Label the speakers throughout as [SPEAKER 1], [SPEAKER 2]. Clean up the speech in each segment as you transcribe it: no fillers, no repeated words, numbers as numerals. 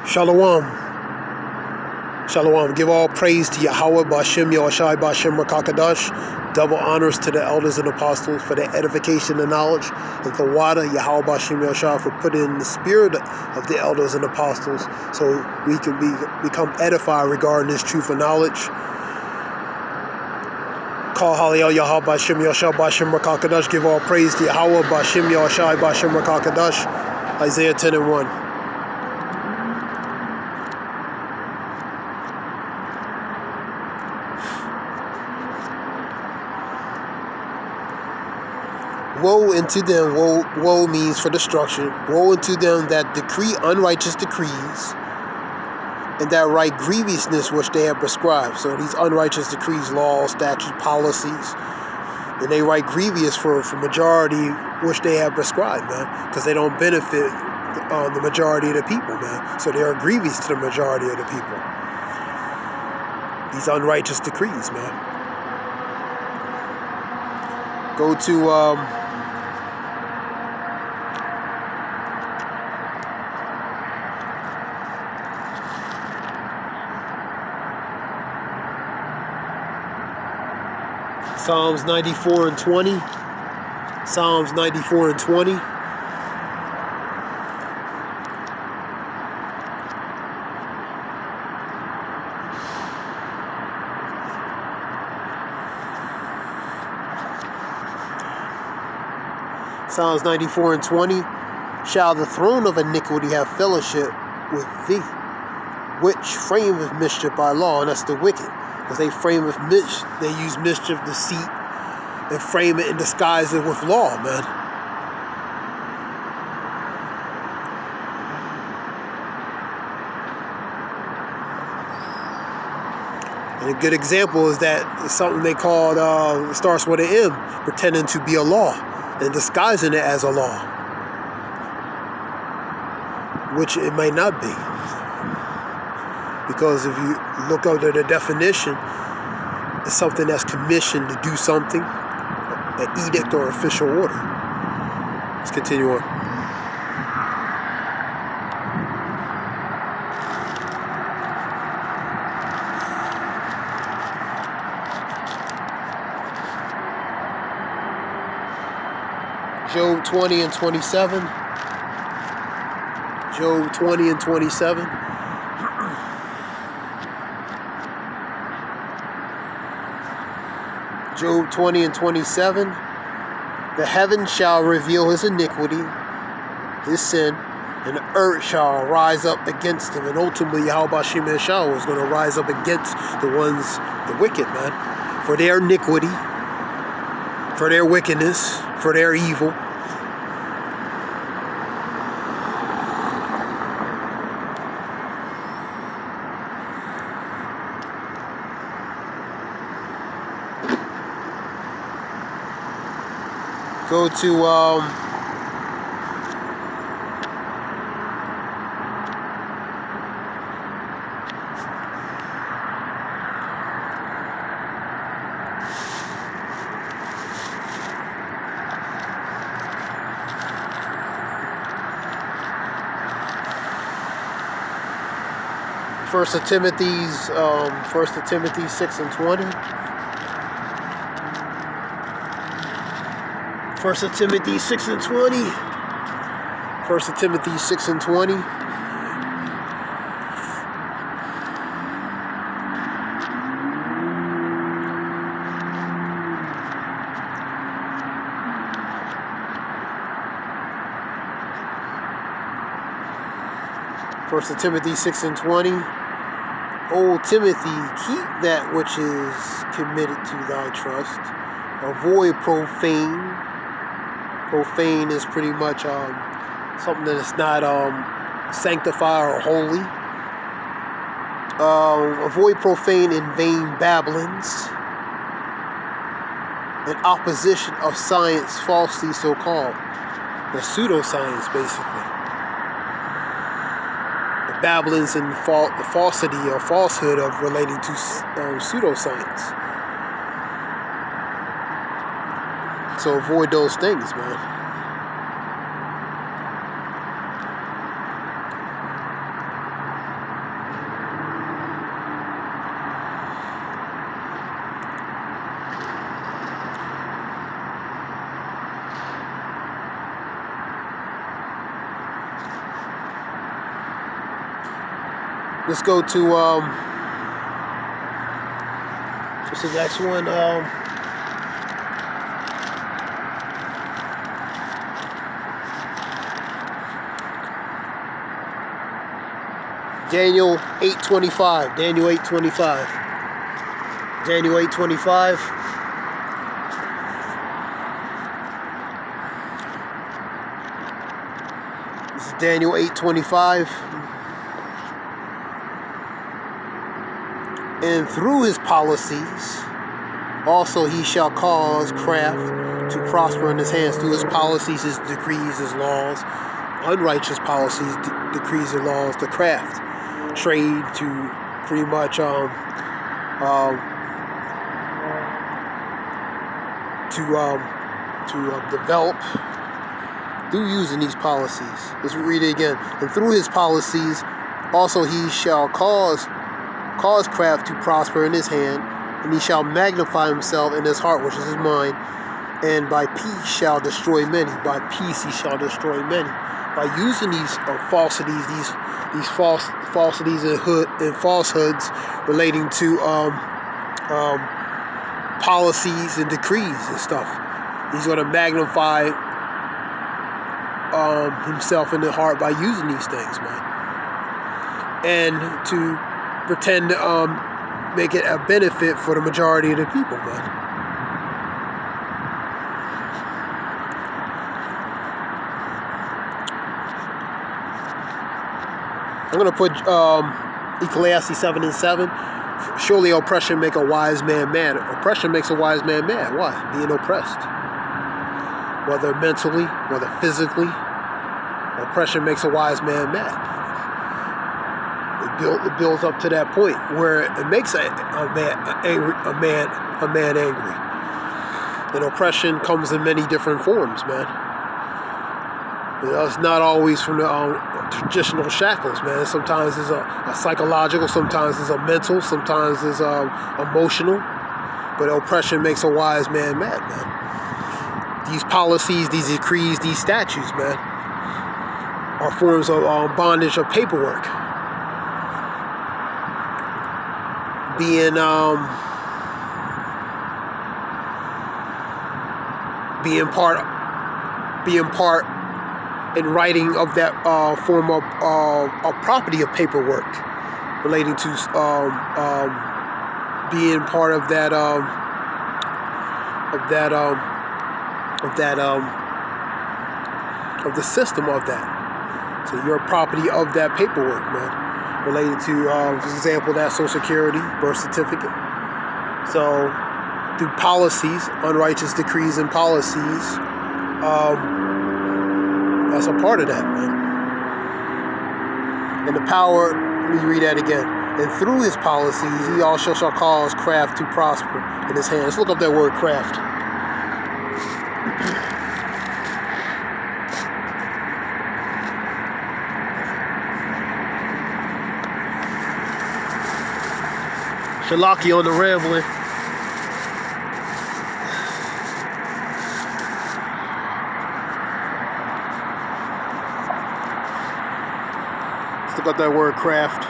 [SPEAKER 1] Shalom. Shalom. Give all praise to Yahweh, Ba'ashem, Yahushai, Ba'ashem, Rakakadash. Double honors to the elders and apostles for their edification and knowledge. And the water, Yahweh, Ba'ashem, Yahushai, for putting in the spirit of the elders and apostles so we can become edified regarding this truth and knowledge. Call Halil Yahweh, Ba'ashem, Yahushai, Ba'ashem, Rakakadash. Give all praise to Yahweh, Ba'ashem, Yahushai, Ba'ashem, Rakakadash. Isaiah 10:1. Woe unto them, woe means for destruction. Woe unto them that decree unrighteous decrees, and that write grievousness which they have prescribed. So these unrighteous decrees, laws, statutes, policies, and they write grievous for majority which they have prescribed, man, because they don't benefit the majority of the people, man. So they are grievous to the majority of the people. These unrighteous decrees, man. Go to Psalms 94:20. Psalms 94:20. Psalms 94:20. Shall the throne of iniquity have fellowship with thee, which frameth mischief by law? And that's the wicked. Because they frame with they use mischief, deceit, and frame it and disguise it with law, man. And a good example is that something they called, starts with an M, pretending to be a law and disguising it as a law, which it may not be. Because if you look under the definition, it's something that's commissioned to do something, an edict or official order. Let's continue on. Job 20:27. Job 20:27. Job 20:27. The heavens shall reveal his iniquity, his sin, and the earth shall rise up against him. And ultimately, Yahweh Ba'ashem Yahushua is going to rise up against the wicked, man, for their iniquity, for their wickedness, for their evil. Go to First of Timothy 6:20. First of Timothy 6:20. First of Timothy 6:20. First of Timothy 6:20. O Timothy, keep that which is committed to thy trust. Avoid profane. Profane is pretty much something that is not sanctified or holy. Avoid profane and vain babblings, in opposition of science falsely so called. The pseudoscience, basically. The babblings and the falsity or falsehood of relating to pseudoscience. So avoid those things, man. Let's go to what's the next one? Daniel 8:25. Daniel 8:25. Daniel 8:25. This is Daniel 8:25. And through his policies, also he shall cause craft to prosper in his hands. Through his policies, his decrees, his laws, unrighteous policies, decrees, and laws, the craft, trade to pretty much develop through using these policies. Let's read it again. And through his policies, also he shall cause craft to prosper in his hand, and he shall magnify himself in his heart, which is his mind, and by peace shall destroy many. By peace he shall destroy many. By using these falsities, these falsities and falsehoods relating to policies and decrees and stuff, he's going to magnify himself in the heart by using these things, man, and to pretend make it a benefit for the majority of the people, man. I'm going to put Ecclesiastes 7:7. Surely oppression make a wise man mad. Oppression makes a wise man mad. Why? Being oppressed. Whether mentally, whether physically, oppression makes a wise man mad. It builds up to that point where it makes a man angry. And oppression comes in many different forms, man. It's not always from the traditional shackles, man. Sometimes it's a psychological, sometimes it's a mental, sometimes it's emotional. But oppression makes a wise man mad, man. These policies, these decrees, these statutes, man, are forms of bondage of paperwork. Being part in writing of that form of property of paperwork, relating to being part of that of the system of that. So you're a property of that paperwork, man, related to, for example, that Social Security, birth certificate. So through policies, unrighteous decrees and policies, that's a part of that, man. And the power, let me read that again. And through his policies, he also shall cause craft to prosper in his hands. Let's look up that word craft. Shalaki on the rambling. Let's look up that word craft.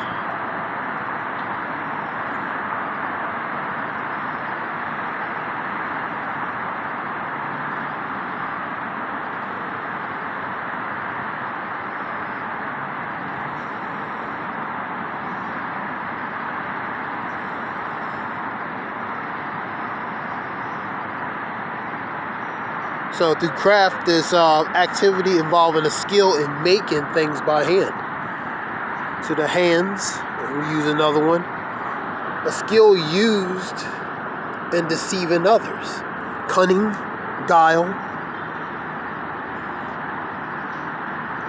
[SPEAKER 1] So through craft, this activity involving a skill in making things by hand. So the hands, we use another one, a skill used in deceiving others. Cunning, guile,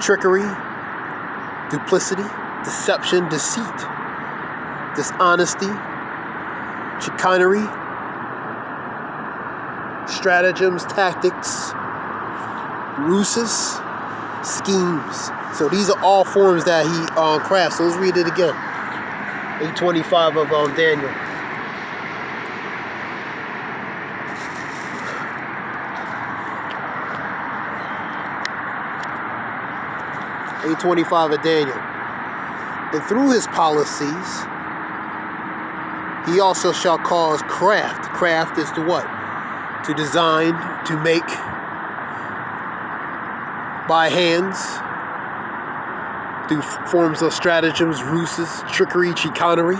[SPEAKER 1] trickery, duplicity, deception, deceit, dishonesty, chicanery, stratagems, tactics, ruses, schemes. So these are all forms that he crafts. So let's read it again. 8:25 of Daniel. (8:25 of Daniel). And through his policies, he also shall cause craft. Craft is to what? To design, to make by hands, through forms of stratagems, ruses, trickery, chicanery,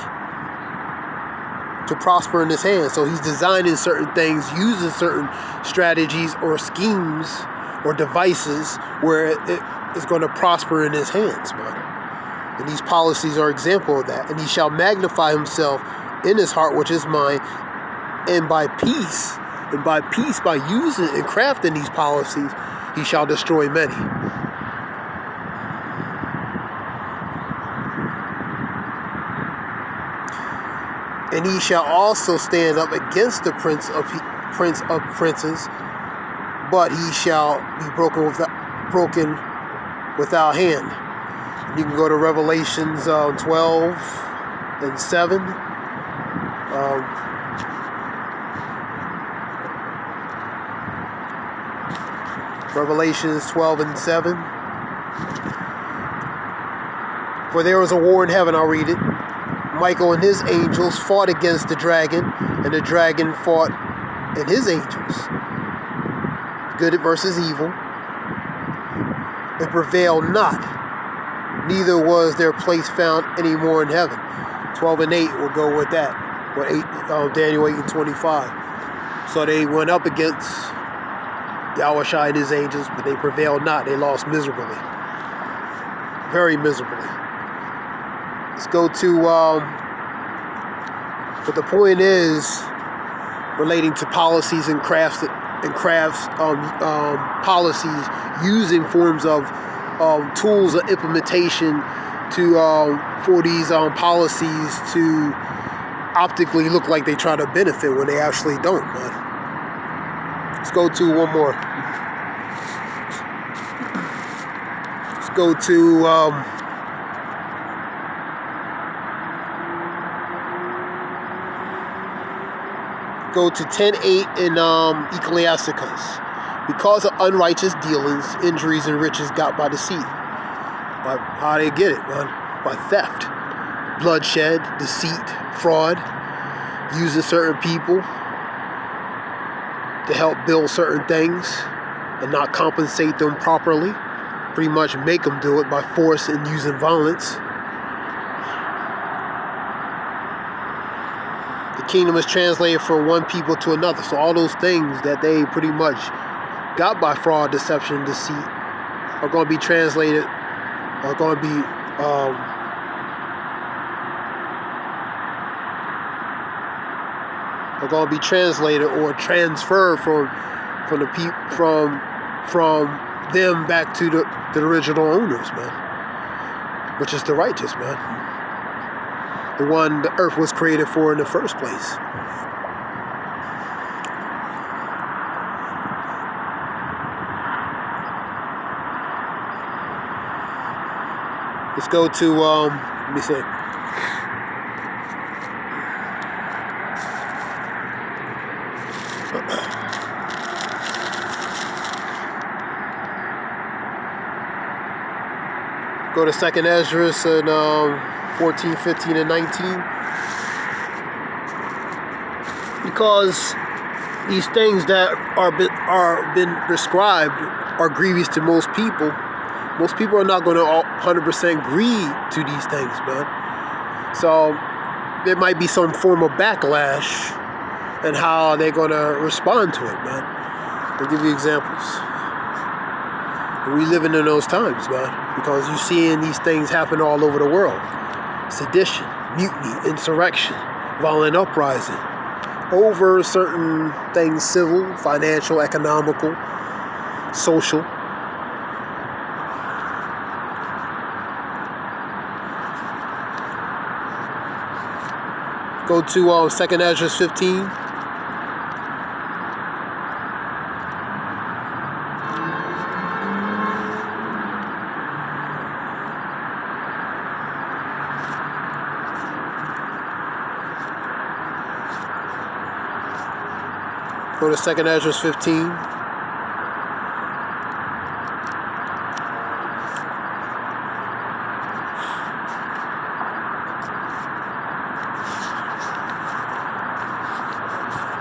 [SPEAKER 1] to prosper in his hands. So he's designing certain things, using certain strategies or schemes or devices where it is going to prosper in his hands, man. And these policies are an example of that. And he shall magnify himself in his heart, which is mine, and by peace, by using and crafting these policies, he shall destroy many. And he shall also stand up against the prince of princes, but he shall be broken without hand. You can go to Revelations 12 and 7. Revelations 12 and 7. For there was a war in heaven, I'll read it. Michael and his angels fought against the dragon, and the dragon fought and his angels. Good versus evil. And prevailed not. Neither was their place found any more in heaven. 12 and 8 will go with that. With Daniel 8 and 25. So they went up against Yahushua and his angels, but they prevailed not. They lost miserably. Very miserably. Let's go to, but the point is relating to policies and crafts policies, using forms of tools of implementation to for these policies to optically look like they try to benefit when they actually don't, man. Let's go to one more. Let's go to go to 10:8 in Ecclesiasticus. Because of unrighteous dealings, injuries and riches got by deceit. By how they get it, man? By theft, bloodshed, deceit, fraud, using certain people to help build certain things and not compensate them properly. Pretty much make them do it by force and using violence. The kingdom is translated from one people to another. So all those things that they pretty much got by fraud, deception, deceit are going to be translated, are going to be translated or transferred from them back to the original owners, man, which is the righteous, man, the one the earth was created for in the first place. Let's go to, let me see. Go to 2nd Ezra and 14, 15, and 19. Because these things that are been prescribed are grievous to most people. Most people are not going to 100% agree to these things, man. So there might be some form of backlash and how they're going to respond to it, man. I'll give you examples. We living in those times, man, because you're seeing these things happen all over the world. Sedition, mutiny, insurrection, violent uprising over certain things, civil, financial, economical, social. Go to 2nd Ezra 15. Go to 2nd Ezra 15.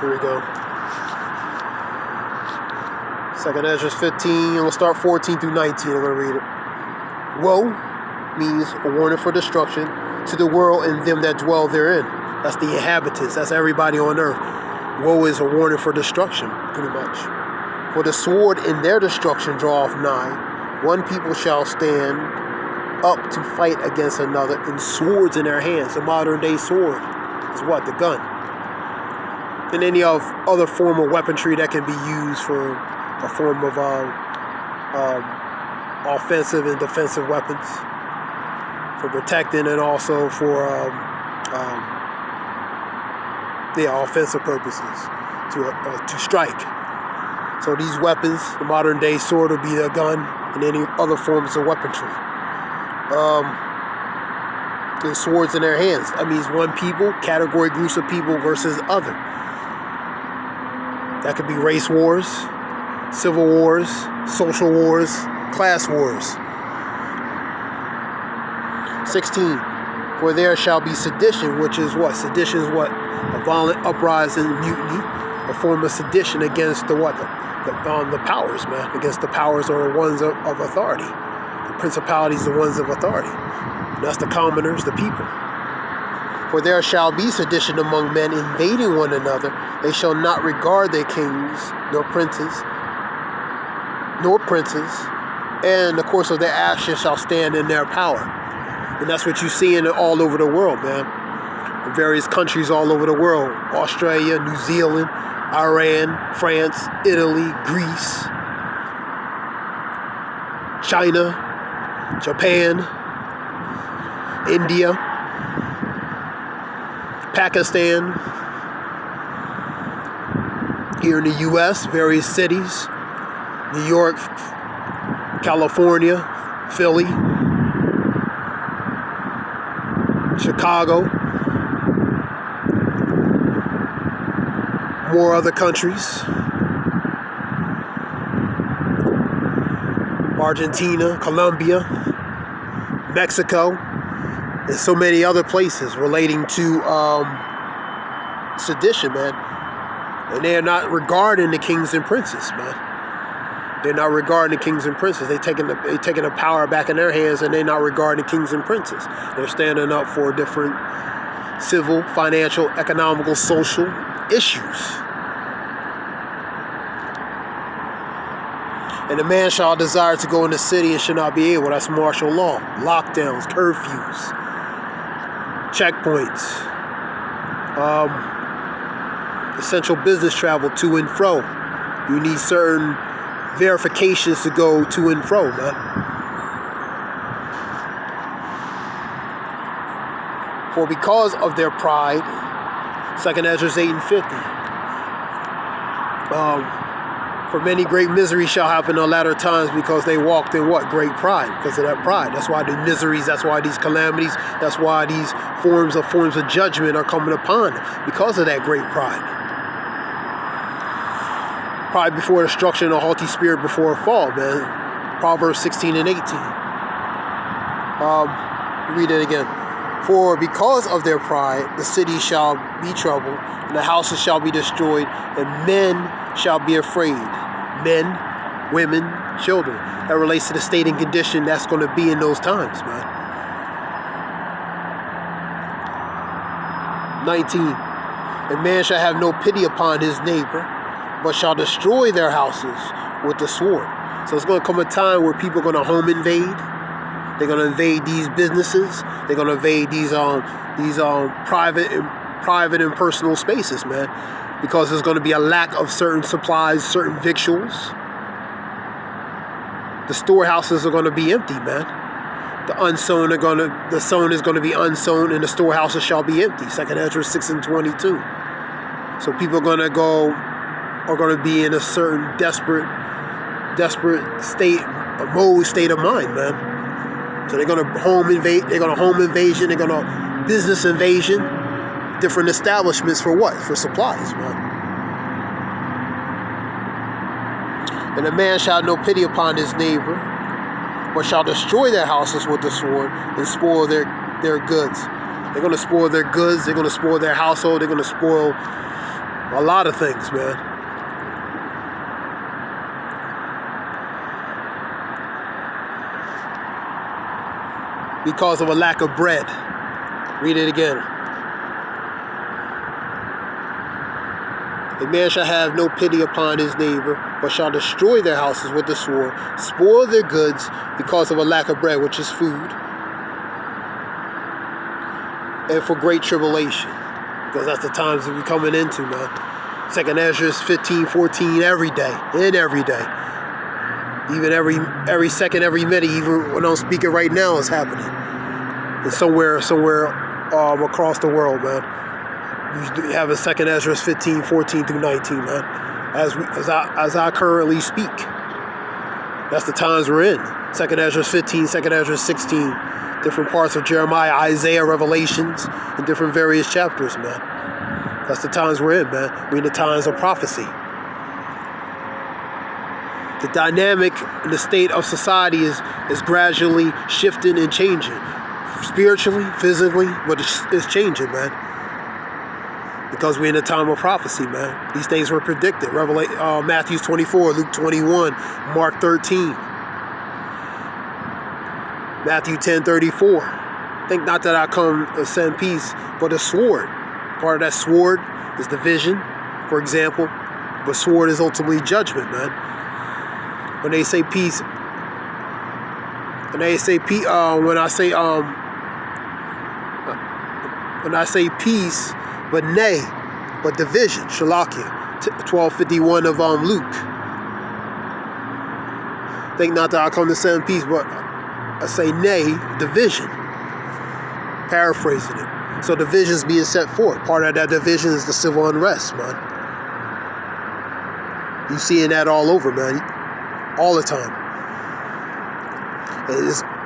[SPEAKER 1] Here we go. 2nd Ezra 15. We'll start 14 through 19. I'm going to read it. Woe means a warning for destruction to the world and them that dwell therein. That's the inhabitants. That's everybody on earth. Woe is a warning for destruction, pretty much. For the sword in their destruction draweth nigh. One people shall stand up to fight against another, and swords in their hands. A modern day sword is what? The gun. And any other form of weaponry that can be used for a form of offensive and defensive weapons, for protecting and also for offensive purposes, to strike. So these weapons, the modern day sword will be a gun, and any other forms of weaponry. The swords in their hands. That means one people, category, groups of people versus other. That could be race wars, civil wars, social wars, class wars. 16. For there shall be sedition, which is what? Sedition is what? A violent uprising, mutiny, a form of sedition against the what? The powers, man. Against the powers or the ones of authority. The principalities, the ones of authority. And that's the commoners, the people. For there shall be sedition among men, invading one another. They shall not regard their kings, nor princes, and the course of their actions shall stand in their power. And that's what you see in all over the world, man. In various countries all over the world. Australia, New Zealand, Iran, France, Italy, Greece, China, Japan, India, Pakistan, here in the U.S., various cities, New York, California, Philly, Chicago, more other countries, Argentina, Colombia, Mexico, and so many other places relating to sedition, man. And they're not regarding the kings and princes, man. They're not regarding the kings and princes. They're taking the power back in their hands, and they're not regarding the kings and princes. They're standing up for different civil, financial, economical, social issues. And a man shall desire to go in the city and shall not be able. That's martial law. Lockdowns, curfews, checkpoints, essential business travel to and fro. You need certain verifications to go to and fro, man. For because of their pride, 2nd Ezra 8 and 50. For many great misery shall happen in the latter times because they walked in what? Great pride. Because of that pride. That's why the miseries, that's why these calamities, that's why these forms of judgment are coming upon them. Because of that great pride. Pride before destruction, a haughty spirit before a fall, man. Proverbs 16 and 18. Read it again. For because of their pride, the city shall be troubled, and the houses shall be destroyed, and men shall be afraid. Men, women, children. That relates to the state and condition that's going to be in those times, man. 19. And man shall have no pity upon his neighbor, but shall destroy their houses with the sword. So it's going to come a time where people are going to home invade. They're going to invade these businesses. They're going to invade these private and personal spaces, man, because there's going to be a lack of certain supplies, certain victuals. The storehouses are going to be empty, man. The sown is going to be unsown, and the storehouses shall be empty. 2nd Ezra 6 and 22. So people are going to be in a certain desperate state of mind, man. So they're going to home invasion, they're going to business invasion, different establishments for what? For supplies, man. And a man shall have no pity upon his neighbor, but shall destroy their houses with the sword and spoil their goods. They're going to spoil their goods, they're going to spoil their household, they're going to spoil A lot of things, man. Because of a lack of bread. Read it again. A man shall have no pity upon his neighbor, but shall destroy their houses with the sword, spoil their goods because of a lack of bread, which is food, and for great tribulation. Because that's the times that we're coming into, man. 2nd Ezra 15:14 every day, and every day. Even every second, every minute, even when I'm speaking right now, it's happening. And somewhere across the world, man. You have a 2nd Ezra 15:14 through 19, man. As I currently speak. That's the times we're in. 2nd Ezra 15, 2nd Ezra 16. Different parts of Jeremiah, Isaiah, Revelations, in different various chapters, man. That's the times we're in, man. We're in the times of prophecy. The dynamic and the state of society is gradually shifting and changing. Spiritually, physically, but it's changing, man. Because we're in a time of prophecy, man. These things were predicted. Matthew 24, Luke 21, Mark 13. Matthew 10:34. Think not that I come to send peace, but a sword. Part of that sword is division, for example. But sword is ultimately judgment, man. When they say peace, when I say peace, but division, Shalakia, 12:51 of Luke. Think not that I come to send peace, but I say nay, division. Paraphrasing it. So division's being set forth. Part of that division is the civil unrest, man. You seeing that all over, man. All the time.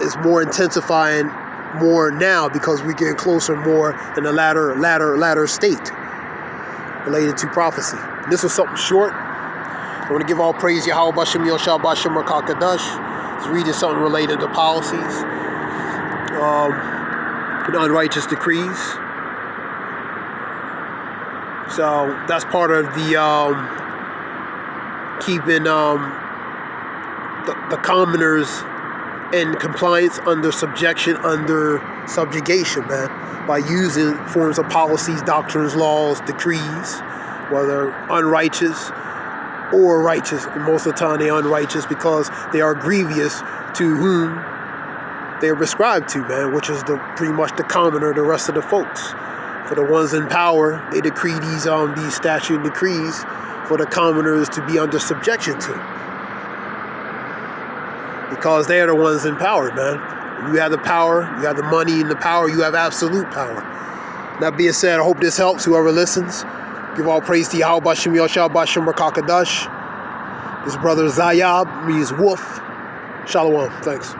[SPEAKER 1] It's more intensifying more now because we're getting closer more in the latter state related to prophecy. And this was something short. I want to give all praise Yahweh Bashem Yoshua Bashem Rakakadash. It's reading something related to policies, and unrighteous decrees. So that's part of the keeping the commoners in compliance, under subjection, under subjugation, man, by using forms of policies, doctrines, laws, decrees, whether unrighteous or righteous. And most of the time they're unrighteous because they are grievous to whom they are prescribed to, man, which is pretty much the commoner, the rest of the folks. For the ones in power, they decree these statute and decrees for the commoners to be under subjection to. Because they are the ones in power, man. When you have the power, you have the money and the power, you have absolute power. That being said, I hope this helps whoever listens. Give all praise to Yahweh Bashem Yoshua Bashem Rakakadash. This brother Zayab means wolf. Shalom. Thanks.